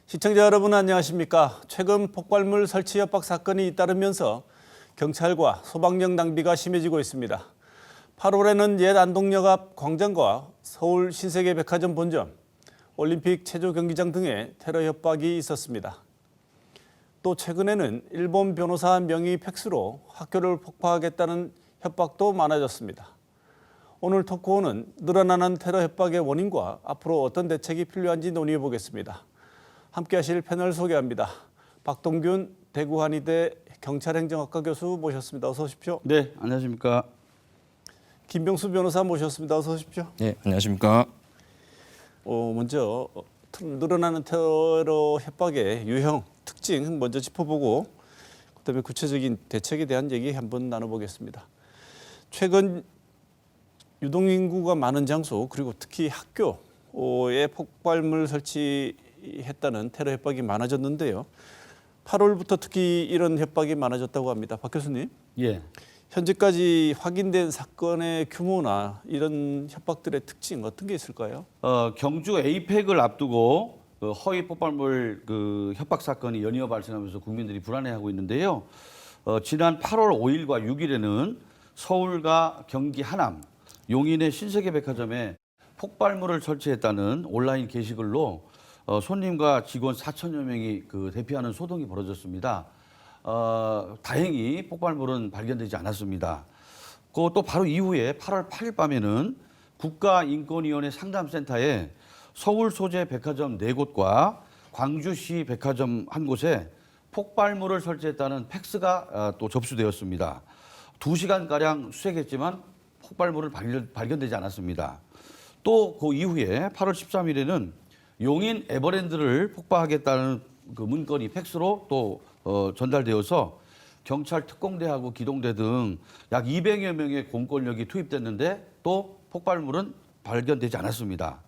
시청자 여러분 안녕하십니까? 최근 폭발물 설치 협박 사건이 잇따르면서 경찰과 소방력 낭비가 심해지고 있습니다. 8월에는 옛 안동역 앞 광장과 서울 신세계백화점 본점, 올림픽 체조 경기장 등에 테러 협박이 있었습니다. 또 최근에는 일본 변호사 명의 팩스로 학교를 폭파하겠다는 협박도 많아졌습니다. 오늘 토크호는 늘어나는 테러 협박의 원인과 앞으로 어떤 대책이 필요한지 논의해 보겠습니다. 함께 하실 패널 소개합니다. 박동균 대구한의대 경찰행정학과 교수 모셨습니다. 어서 오십시오. 네, 안녕하십니까. 김병수 변호사 모셨습니다. 어서 오십시오. 네, 안녕하십니까. 먼저 늘어나는 테러 협박의 유형, 특징 먼저 짚어보고 그다음에 구체적인 대책에 대한 얘기 한번 나눠보겠습니다. 최근 유동인구가 많은 장소 그리고 특히 학교에 폭발물 설치했다는 테러 협박이 많아졌는데요. 8월부터 특히 이런 협박이 많아졌다고 합니다. 박 교수님. 예. 현재까지 확인된 사건의 규모나 이런 협박들의 특징 어떤 게 있을까요? 경주 에이펙을 앞두고 허위 폭발물 협박 사건이 연이어 발생하면서 국민들이 불안해하고 있는데요. 지난 8월 5일과 6일에는 서울과 경기 하남, 용인의 신세계백화점에 폭발물을 설치했다는 온라인 게시글로 손님과 직원 4천여 명이 대피하는 소동이 벌어졌습니다. 다행히 폭발물은 발견되지 않았습니다. 또 바로 이후에 8월 8일 밤에는 국가인권위원회 상담센터에 서울 소재 백화점 4곳과 광주시 백화점 1곳에 폭발물을 설치했다는 팩스가 또 접수되었습니다. 2시간가량 수색했지만 폭발물을 발견되지 않았습니다. 또 그 이후에 8월 13일에는 용인 에버랜드를 폭파하겠다는 문건이 팩스로 또 전달되어서 경찰 특공대하고 기동대 등 약 200여 명의 공권력이 투입됐는데 또 폭발물은 발견되지 않았습니다.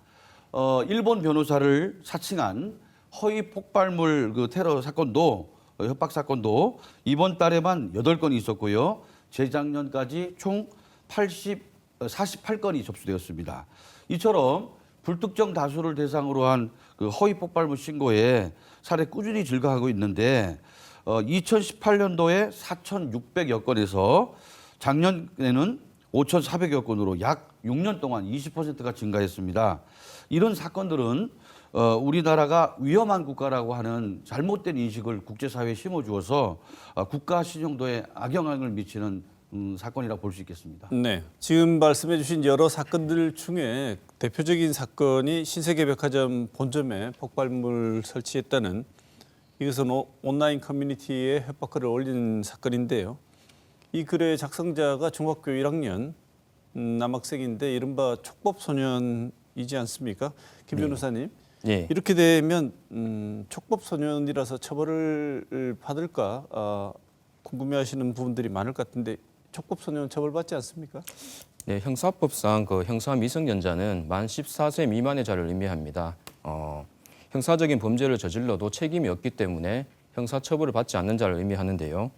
일본 변호사를 사칭한 허위 폭발물 테러 사건도 협박 사건도 이번 달에만 8건이 있었고요. 재작년까지 총 48건이 접수되었습니다. 이처럼 불특정 다수를 대상으로 한 허위 폭발물 신고에 사례 꾸준히 증가하고 있는데 2018년도에 4,600여 건에서 작년에는 5,400여 건으로 약 6년 동안 20%가 증가했습니다. 이런 사건들은 우리나라가 위험한 국가라고 하는 잘못된 인식을 국제사회에 심어주어서 국가 신용도에 악영향을 미치는 사건이라고 볼 수 있겠습니다. 네, 지금 말씀해 주신 여러 사건들 중에 대표적인 사건이 신세계백화점 본점에 폭발물 설치했다는 이것은 온라인 커뮤니티에 협박글을 올린 사건인데요. 이 글의 작성자가 중학교 1학년 남학생인데 이른바 촉법소년이지 않습니까? 김 변호사님. 네. 이렇게 되면 촉법소년이라서 처벌을 받을까 궁금해하시는 부분들이 많을 것 같은데 촉법소년 처벌받지 않습니까? 네, 형사법상 형사 미성년자는 만 14세 미만의 자를 의미합니다. 형사적인 범죄를 저질러도 책임이 없기 때문에 형사처벌을 받지 않는 자를 의미하는데요.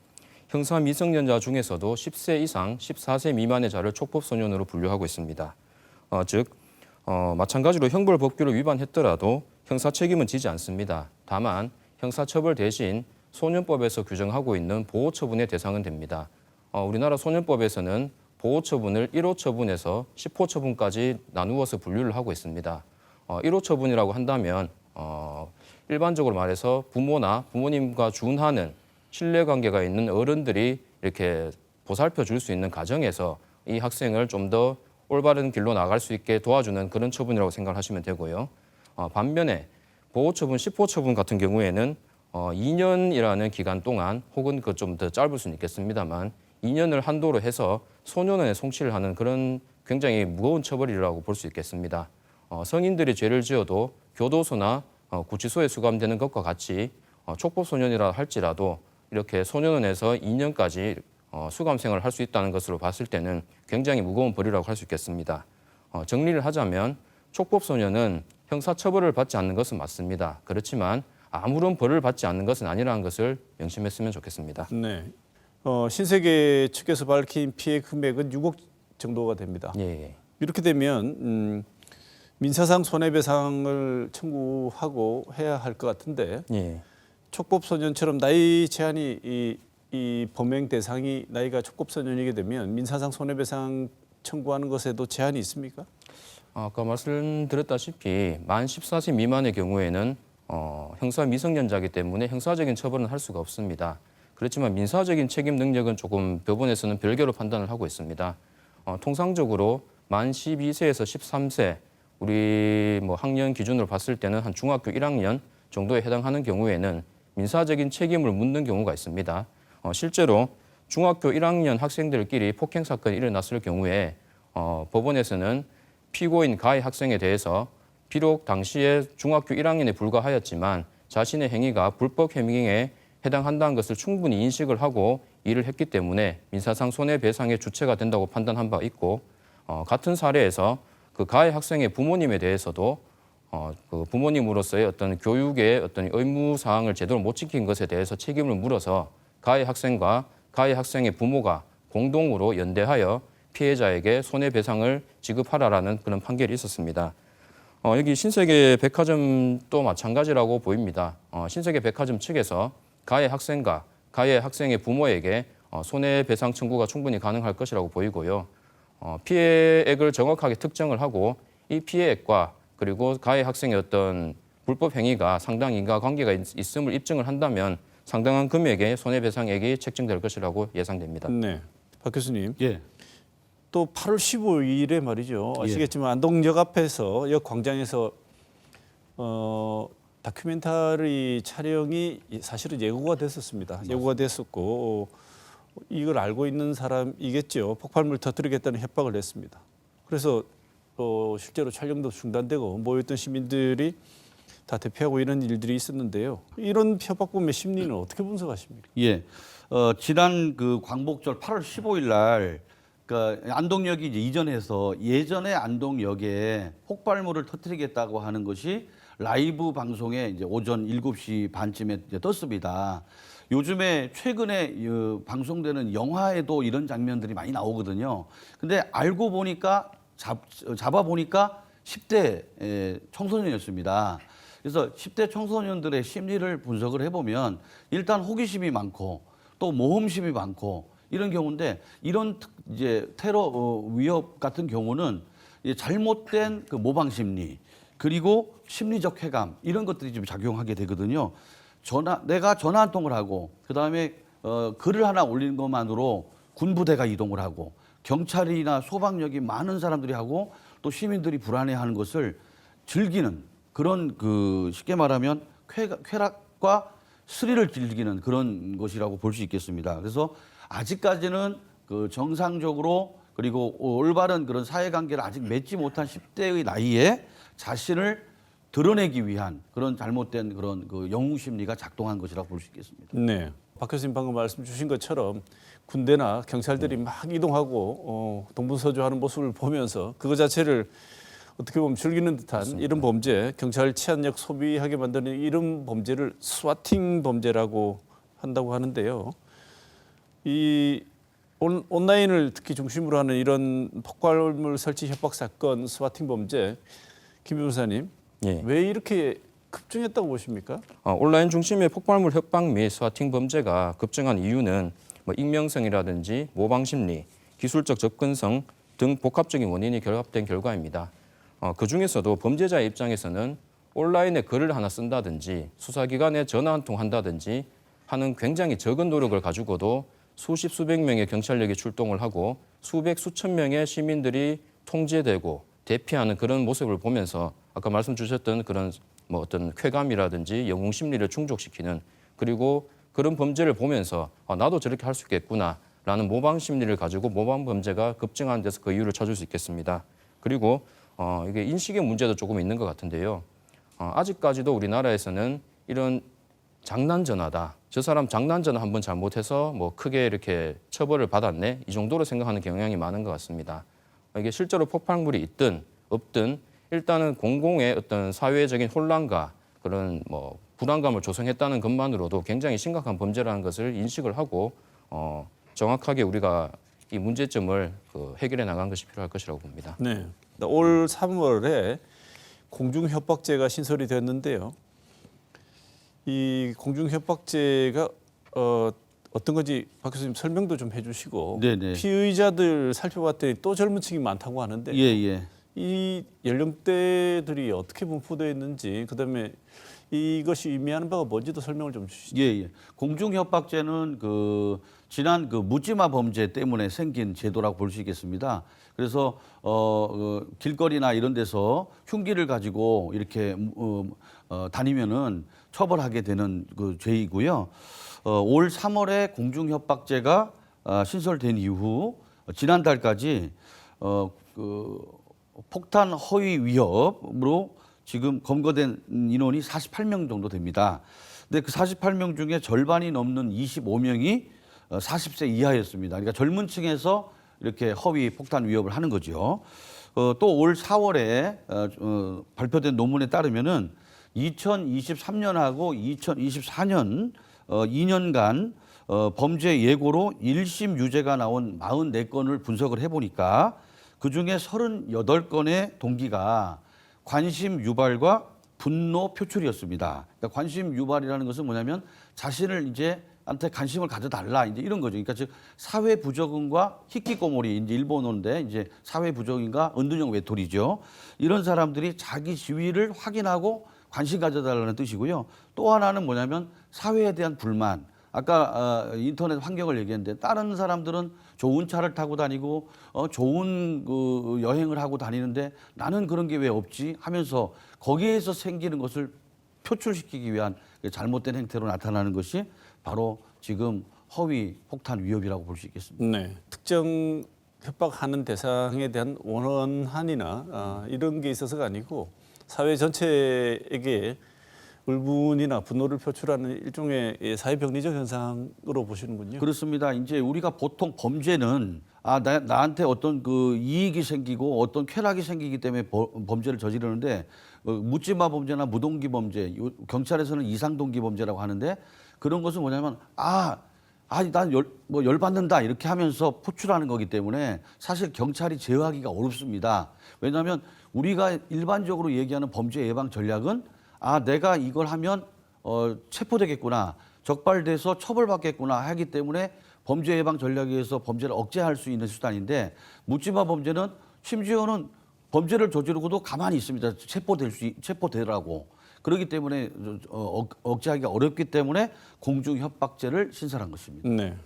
형사 미성년자 중에서도 10세 이상 14세 미만의 자를 촉법소년으로 분류하고 있습니다. 즉 마찬가지로 형벌법규를 위반했더라도 형사 책임은 지지 않습니다. 다만 형사처벌 대신 소년법에서 규정하고 있는 보호처분의 대상은 됩니다. 우리나라 소년법에서는 보호처분을 1호 처분에서 10호 처분까지 나누어서 분류를 하고 있습니다. 1호 처분이라고 한다면 일반적으로 말해서 부모나 부모님과 준하는 신뢰관계가 있는 어른들이 이렇게 보살펴 줄 수 있는 가정에서 이 학생을 좀 더 올바른 길로 나갈 수 있게 도와주는 그런 처분이라고 생각하시면 되고요. 반면에 보호처분 10호 처분 같은 경우에는 2년이라는 기간 동안 혹은 좀 더 짧을 수는 있겠습니다만 2년을 한도로 해서 소년원에 송치를 하는 그런 굉장히 무거운 처벌이라고 볼 수 있겠습니다. 성인들이 죄를 지어도 교도소나 구치소에 수감되는 것과 같이 촉법소년이라 할지라도 이렇게 소년원에서 2년까지 수감 생활을 할 수 있다는 것으로 봤을 때는 굉장히 무거운 벌이라고 할 수 있겠습니다. 정리를 하자면 촉법소년은 형사처벌을 받지 않는 것은 맞습니다. 그렇지만 아무런 벌을 받지 않는 것은 아니라는 것을 명심했으면 좋겠습니다. 네. 신세계 측에서 밝힌 피해 금액은 6억 정도가 됩니다. 예. 이렇게 되면 민사상 손해배상을 청구하고 해야 할 것 같은데 예. 촉법소년처럼 나이 제한이 이 범행 대상이 나이가 촉법소년이게 되면 민사상 손해배상 청구하는 것에도 제한이 있습니까? 아까 말씀드렸다시피 만 14세 미만의 경우에는 형사 미성년자이기 때문에 형사적인 처벌은 할 수가 없습니다. 그렇지만 민사적인 책임 능력은 조금 법원에서는 별개로 판단을 하고 있습니다. 통상적으로 만 12세에서 13세 우리 뭐 학년 기준으로 봤을 때는 한 중학교 1학년 정도에 해당하는 경우에는 민사적인 책임을 묻는 경우가 있습니다. 실제로 중학교 1학년 학생들끼리 폭행 사건이 일어났을 경우에 법원에서는 피고인 가해 학생에 대해서 비록 당시에 중학교 1학년에 불과하였지만 자신의 행위가 불법 행위에 해당한다는 것을 충분히 인식을 하고 일을 했기 때문에 민사상 손해배상의 주체가 된다고 판단한 바 있고 같은 사례에서 그 가해 학생의 부모님에 대해서도 그 부모님으로서의 어떤 교육의 어떤 의무 사항을 제대로 못 지킨 것에 대해서 책임을 물어서 가해 학생과 가해 학생의 부모가 공동으로 연대하여 피해자에게 손해배상을 지급하라라는 그런 판결이 있었습니다. 여기 신세계 백화점도 마찬가지라고 보입니다. 신세계 백화점 측에서 가해 학생과 가해 학생의 부모에게 손해배상 청구가 충분히 가능할 것이라고 보이고요. 피해액을 정확하게 특정을 하고 이 피해액과 그리고 가해 학생의 어떤 불법 행위가 상당 인과관계가 있음을 입증을 한다면 상당한 금액의 손해배상액이 책정될 것이라고 예상됩니다. 네, 박 교수님. 예. 또 8월 15일에 말이죠. 아시겠지만 안동역 앞에서 역 광장에서 다큐멘터리 촬영이 사실은 예고가 됐었습니다. 예고가 됐었고 이걸 알고 있는 사람이겠죠. 폭발물 터뜨리겠다는 협박을 했습니다. 그래서 실제로 촬영도 중단되고 모였던 시민들이 다 대피하고 이런 일들이 있었는데요. 이런 협박범의 심리는 어떻게 분석하십니까? 예. 지난 그 광복절 8월 15일 날 그러니까 안동역이 이제 이전해서 예전에 안동역에 폭발물을 터뜨리겠다고 하는 것이 라이브 방송에 이제 오전 7시 반쯤에 이제 떴습니다. 요즘에 최근에 방송되는 영화에도 이런 장면들이 많이 나오거든요. 근데 알고 보니까 잡아 보니까 10대 청소년이었습니다. 그래서 10대 청소년들의 심리를 분석을 해보면 일단 호기심이 많고 또 모험심이 많고 이런 경우인데 이런 이제 테러 위협 같은 경우는 이제 잘못된 그 모방 심리 그리고 심리적 쾌감 이런 것들이 좀 작용하게 되거든요. 내가 전화 한 통을 하고 그다음에 글을 하나 올리는 것만으로 군부대가 이동을 하고 경찰이나 소방력이 많은 사람들이 하고 또 시민들이 불안해하는 것을 즐기는 그런 그 쉽게 말하면 쾌락과 스릴을 즐기는 그런 것이라고 볼 수 있겠습니다. 그래서 아직까지는 그 정상적으로 그리고 올바른 그런 사회관계를 아직 맺지 못한 10대의 나이에 자신을 드러내기 위한 그런 잘못된 그런 그 영웅 심리가 작동한 것이라고 볼 수 있겠습니다. 네. 박 교수님 방금 말씀 주신 것처럼 군대나 경찰들이 막 이동하고 동분서주하는 모습을 보면서 그거 자체를 어떻게 보면 즐기는 듯한 맞습니다. 이런 범죄, 경찰 치안력 소비하게 만드는 이런 범죄를 스와팅 범죄라고 한다고 하는데요. 이 온라인을 특히 중심으로 하는 이런 폭발물 설치 협박 사건, 스와팅 범죄, 김 변호사님, 예. 왜 이렇게 급증했다고 보십니까? 온라인 중심의 폭발물 협박 및 스와팅 범죄가 급증한 이유는 뭐 익명성이라든지 모방 심리, 기술적 접근성 등 복합적인 원인이 결합된 결과입니다. 그 중에서도 범죄자의 입장에서는 온라인에 글을 하나 쓴다든지 수사기관에 전화 한 통 한다든지 하는 굉장히 적은 노력을 가지고도 수십 수백 명의 경찰력이 출동을 하고 수백 수천 명의 시민들이 통제되고 대피하는 그런 모습을 보면서 아까 말씀 주셨던 그런 뭐 어떤 쾌감이라든지 영웅 심리를 충족시키는 그리고 그런 범죄를 보면서 나도 저렇게 할 수 있겠구나라는 모방 심리를 가지고 모방 범죄가 급증하는 데서 그 이유를 찾을 수 있겠습니다. 그리고 이게 인식의 문제도 조금 있는 것 같은데요. 아직까지도 우리나라에서는 이런 장난 전화다. 저 사람 장난 전화 한번 잘못해서 뭐 크게 이렇게 처벌을 받았네. 이 정도로 생각하는 경향이 많은 것 같습니다. 이게 실제로 폭발물이 있든 없든 일단은 공공의 어떤 사회적인 혼란과 그런 뭐 불안감을 조성했다는 것만으로도 굉장히 심각한 범죄라는 것을 인식을 하고 정확하게 우리가 이 문제점을 해결해 나간 것이 필요할 것이라고 봅니다. 네. 올 3월에 공중협박죄가 신설이 됐는데요. 이 공중협박죄가 어떤 건지 박 교수님 설명도 좀 해주시고 네네. 피의자들 살펴봤더니 또 젊은 층이 많다고 하는데 예. 이 연령대들이 어떻게 분포되어 있는지 그다음에 이것이 의미하는 바가 뭔지도 설명을 좀 주시죠. 예. 공중협박죄는 지난 묻지마 범죄 때문에 생긴 제도라고 볼 수 있겠습니다. 그래서 길거리나 이런 데서 흉기를 가지고 이렇게 다니면은 처벌하게 되는 그 죄이고요. 올 3월에 공중협박죄가 신설된 이후 지난달까지 폭탄 허위 위협으로 지금 검거된 인원이 48명 정도 됩니다. 근데 그 48명 중에 절반이 넘는 25명이 40세 이하였습니다. 그러니까 젊은 층에서 이렇게 허위 폭탄 위협을 하는 거죠. 또 올 4월에 발표된 논문에 따르면은 2023년하고 2024년 2년간 범죄 예고로 1심 유죄가 나온 44건을 분석을 해보니까 그중에 38건의 동기가 관심 유발과 분노 표출이었습니다. 그러니까 관심 유발이라는 것은 뭐냐면 자신을 한테 관심을 가져달라 이제 이런 거죠. 그러니까 즉 사회 부적응과 히키코모리 이제 일본어인데 이제 사회 부적응과 은둔형 외톨이죠. 이런 사람들이 자기 지위를 확인하고 관심 가져달라는 뜻이고요. 또 하나는 뭐냐면 사회에 대한 불만. 아까 인터넷 환경을 얘기했는데 다른 사람들은 좋은 차를 타고 다니고 좋은 여행을 하고 다니는데 나는 그런 게 왜 없지 하면서 거기에서 생기는 것을 표출시키기 위한 잘못된 행태로 나타나는 것이 바로 지금 허위 폭탄 위협이라고 볼 수 있겠습니다. 네, 특정 협박하는 대상에 대한 원한이나 이런 게 있어서가 아니고 사회 전체에게 울분이나 분노를 표출하는 일종의 사회병리적 현상으로 보시는군요. 그렇습니다. 이제 우리가 보통 범죄는 나한테 어떤 이익이 생기고 어떤 쾌락이 생기기 때문에 범죄를 저지르는데 묻지마 범죄나 무동기 범죄, 경찰에서는 이상동기 범죄라고 하는데 그런 것은 뭐냐면 난 열받는다 이렇게 하면서 포출하는 거기 때문에 사실 경찰이 제어하기가 어렵습니다. 왜냐하면 우리가 일반적으로 얘기하는 범죄 예방 전략은 내가 이걸 하면 체포되겠구나, 적발돼서 처벌받겠구나 하기 때문에 범죄 예방 전략에 의해서 범죄를 억제할 수 있는 수단인데 묻지마 범죄는 심지어는 범죄를 저지르고도 가만히 있습니다. 체포되라고. 그렇기 때문에 억제하기가 어렵기 때문에 공중협박죄를 신설한 것입니다. 네.